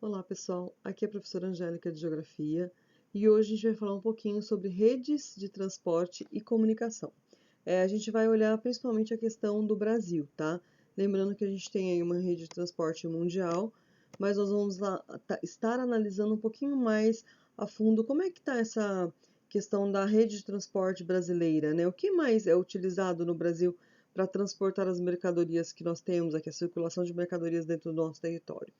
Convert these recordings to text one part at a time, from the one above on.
Olá pessoal, aqui é a professora Angélica de Geografia e hoje a gente vai falar um pouquinho sobre redes de transporte e comunicação. A gente vai olhar principalmente a questão do Brasil, tá? Lembrando que a gente tem aí uma rede de transporte mundial, mas nós vamos estar analisando um pouquinho mais a fundo como é que está essa questão da rede de transporte brasileira, né? O que mais é utilizado no Brasil para transportar as mercadorias que nós temos aqui, a circulação de mercadorias dentro do nosso território.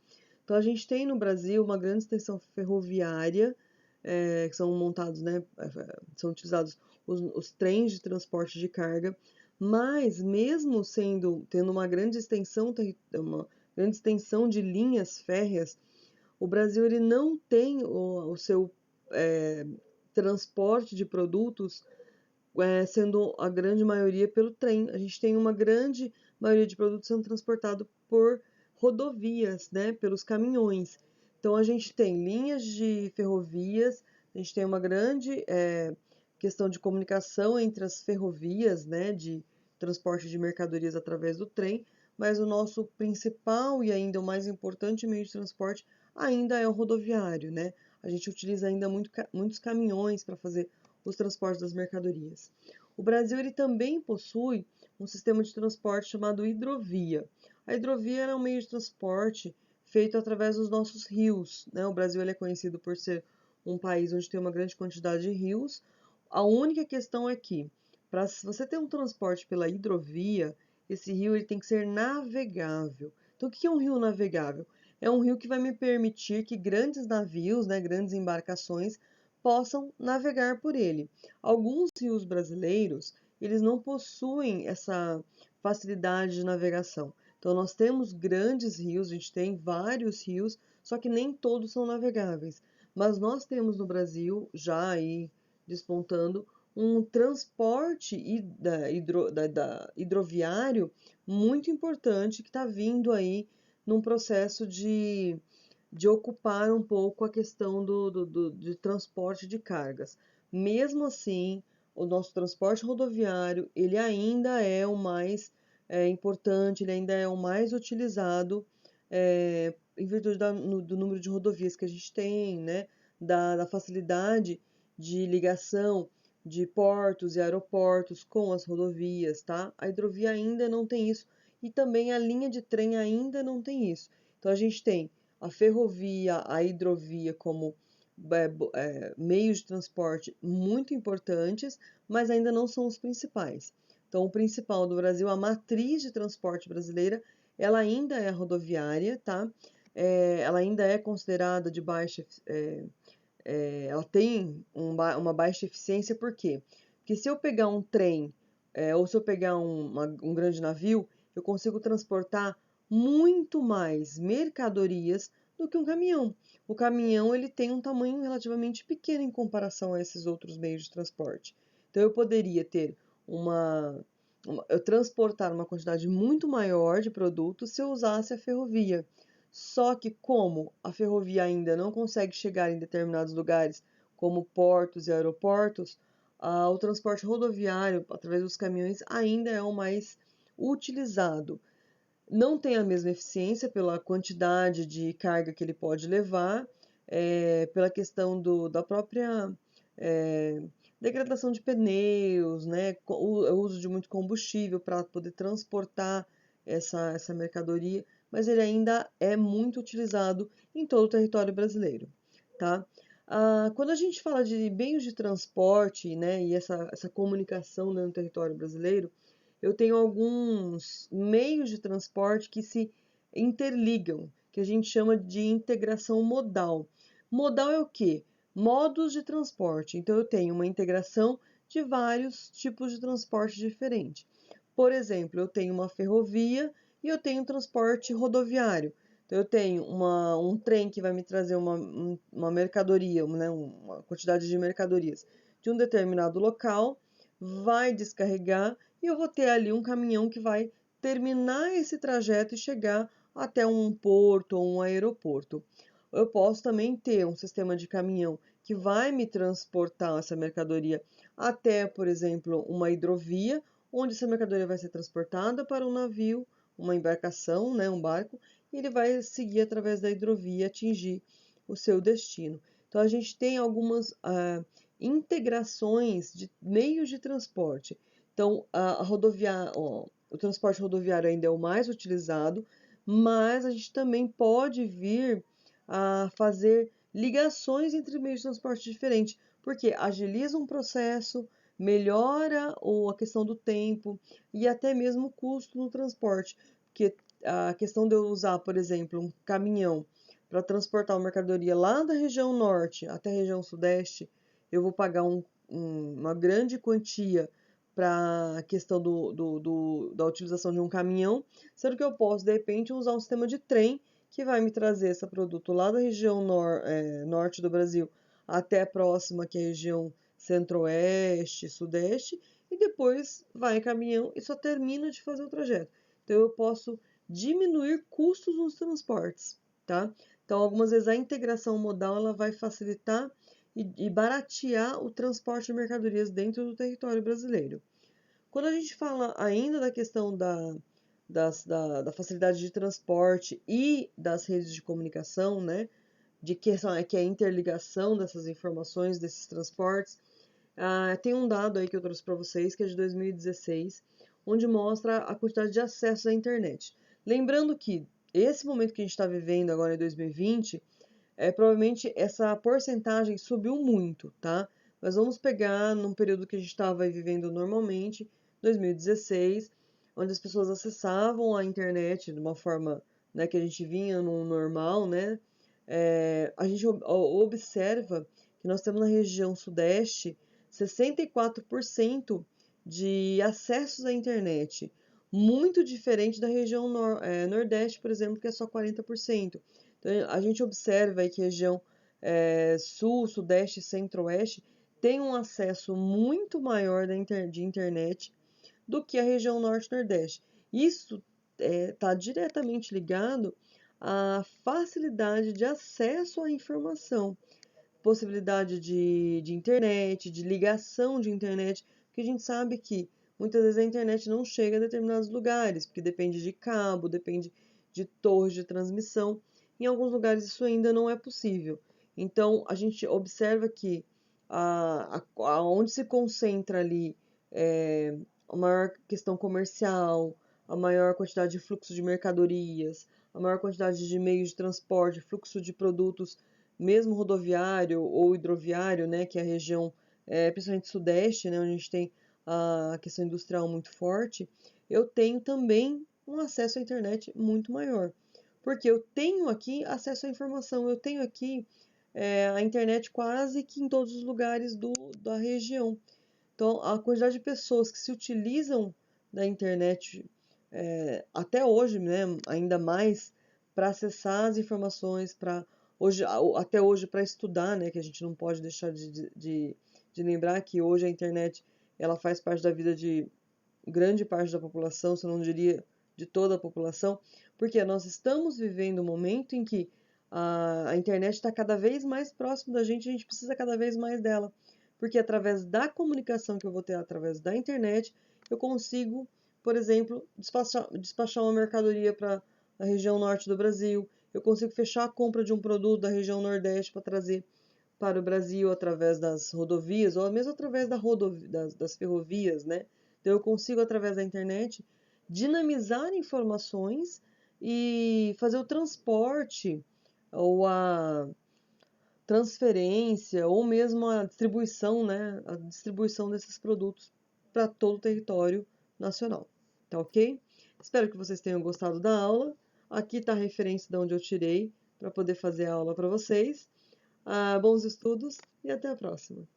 Então, a gente tem no Brasil uma grande extensão ferroviária, que são montados, né, são utilizados os trens de transporte de carga, mas mesmo tendo uma grande extensão de linhas férreas, o Brasil ele não tem o seu é, transporte de produtos sendo a grande maioria pelo trem. A gente tem uma grande maioria de produtos sendo transportado por rodovias, né, pelos caminhões. Então a gente tem linhas de ferrovias, a gente tem uma grande questão de comunicação entre as ferrovias, né, de transporte de mercadorias através do trem, mas o nosso principal e ainda o mais importante meio de transporte ainda é o rodoviário, né? A gente utiliza ainda muitos caminhões para fazer os transportes das mercadorias. O Brasil ele também possui um sistema de transporte chamado hidrovia. A hidrovia é um meio de transporte feito através dos nossos rios, né? O Brasil ele é conhecido por ser um país onde tem uma grande quantidade de rios. A única questão é que, para você ter um transporte pela hidrovia, esse rio ele tem que ser navegável. Então, o que é um rio navegável? É um rio que vai me permitir que grandes navios, né, grandes embarcações, possam navegar por ele. Alguns rios brasileiros, eles não possuem essa facilidade de navegação. Então, nós temos grandes rios, a gente tem vários rios, só que nem todos são navegáveis. Mas nós temos no Brasil, já aí despontando, um transporte hidroviário muito importante que está vindo aí num processo de ocupar um pouco a questão de transporte de cargas. Mesmo assim, o nosso transporte rodoviário, ele ainda é o mais importante, ele ainda é o mais utilizado em virtude do número de rodovias que a gente tem, né? Da facilidade de ligação de portos e aeroportos com as rodovias, tá? A hidrovia ainda não tem isso e também a linha de trem ainda não tem isso. Então a gente tem a ferrovia, a hidrovia como meios de transporte muito importantes, mas ainda não são os principais. Então, o principal do Brasil, a matriz de transporte brasileira, ela ainda é rodoviária, tá? Ela ainda é considerada de baixa, ela tem uma baixa eficiência, por quê? Porque se eu pegar um trem, ou se eu pegar um grande navio, eu consigo transportar muito mais mercadorias do que um caminhão. O caminhão ele tem um tamanho relativamente pequeno em comparação a esses outros meios de transporte. Então eu poderia ter eu transportar uma quantidade muito maior de produtos se eu usasse a ferrovia. Só que como a ferrovia ainda não consegue chegar em determinados lugares, como portos e aeroportos, o transporte rodoviário através dos caminhões ainda é o mais utilizado. Não tem a mesma eficiência pela quantidade de carga que ele pode levar, pela questão da própria é, degradação de pneus, né, o uso de muito combustível para poder transportar essa mercadoria, mas ele ainda é muito utilizado em todo o território brasileiro, tá? Quando a gente fala de meios de transporte, né, e essa comunicação dentro do território brasileiro, eu tenho alguns meios de transporte que se interligam, que a gente chama de integração modal. Modal é o quê? Modos de transporte. Então, eu tenho uma integração de vários tipos de transporte diferentes. Por exemplo, eu tenho uma ferrovia e eu tenho um transporte rodoviário. Então, eu tenho um trem que vai me trazer uma mercadoria, né, uma quantidade de mercadorias de um determinado local, vai descarregar e eu vou ter ali um caminhão que vai terminar esse trajeto e chegar até um porto ou um aeroporto. Eu posso também ter um sistema de caminhão que vai me transportar essa mercadoria até, por exemplo, uma hidrovia, onde essa mercadoria vai ser transportada para um navio, uma embarcação, né, um barco, e ele vai seguir através da hidrovia e atingir o seu destino. Então, a gente tem algumas integrações de meios de transporte. Então, o transporte rodoviário ainda é o mais utilizado, mas a gente também pode vir a fazer ligações entre meios de transporte diferentes, porque agiliza um processo, melhora a questão do tempo e até mesmo o custo no transporte, porque a questão de eu usar, por exemplo, um caminhão para transportar uma mercadoria lá da região norte até a região sudeste, eu vou pagar uma grande quantia para a questão da utilização de um caminhão, sendo que eu posso, de repente, usar um sistema de trem que vai me trazer esse produto lá da região norte do Brasil até a próxima, que é a região centro-oeste, sudeste, e depois vai em caminhão e só termina de fazer o trajeto. Então, eu posso diminuir custos nos transportes, tá? Então, algumas vezes a integração modal ela vai facilitar e baratear o transporte de mercadorias dentro do território brasileiro. Quando a gente fala ainda da questão da facilidade de transporte e das redes de comunicação, né, que é a interligação dessas informações, desses transportes, tem um dado aí que eu trouxe para vocês, que é de 2016, onde mostra a quantidade de acessos à internet. Lembrando que esse momento que a gente está vivendo agora em 2020, provavelmente essa porcentagem subiu muito, tá? Mas vamos pegar num período que a gente estava vivendo normalmente, 2016, onde as pessoas acessavam a internet de uma forma, né, que a gente vinha no normal, né? A gente observa que nós temos na região sudeste 64% de acessos à internet, muito diferente da região nordeste, por exemplo, que é só 40%. Então, a gente observa aí que a região sul, sudeste e centro-oeste tem um acesso muito maior de internet do que a região norte e nordeste. Isso está diretamente ligado à facilidade de acesso à informação, possibilidade de internet, de ligação de internet, porque a gente sabe que muitas vezes a internet não chega a determinados lugares, porque depende de cabo, depende de torres de transmissão. Em alguns lugares isso ainda não é possível. Então a gente observa que onde se concentra ali a maior questão comercial, a maior quantidade de fluxo de mercadorias, a maior quantidade de meios de transporte, fluxo de produtos, mesmo rodoviário ou hidroviário, né, que é a região, principalmente sudeste, né, onde a gente tem a questão industrial muito forte, eu tenho também um acesso à internet muito maior. Porque eu tenho aqui acesso à informação, eu tenho aqui a internet quase que em todos os lugares da região. Então, a quantidade de pessoas que se utilizam da internet até hoje, né, ainda mais para acessar as informações, até hoje para estudar, né, que a gente não pode deixar de lembrar que hoje a internet ela faz parte da vida de grande parte da população, se eu não diria de toda a população, porque nós estamos vivendo um momento em que a internet está cada vez mais próximo da gente, a gente precisa cada vez mais dela, porque através da comunicação que eu vou ter através da internet, eu consigo, por exemplo, despachar uma mercadoria para a região norte do Brasil, eu consigo fechar a compra de um produto da região nordeste para trazer para o Brasil através das rodovias, ou mesmo através das ferrovias, né? Então, eu consigo, através da internet, dinamizar informações e fazer o transporte ou a transferência ou mesmo a distribuição, né? A distribuição desses produtos para todo o território nacional. Tá ok? Espero que vocês tenham gostado da aula. Aqui está a referência de onde eu tirei para poder fazer a aula para vocês. Bons estudos e até a próxima!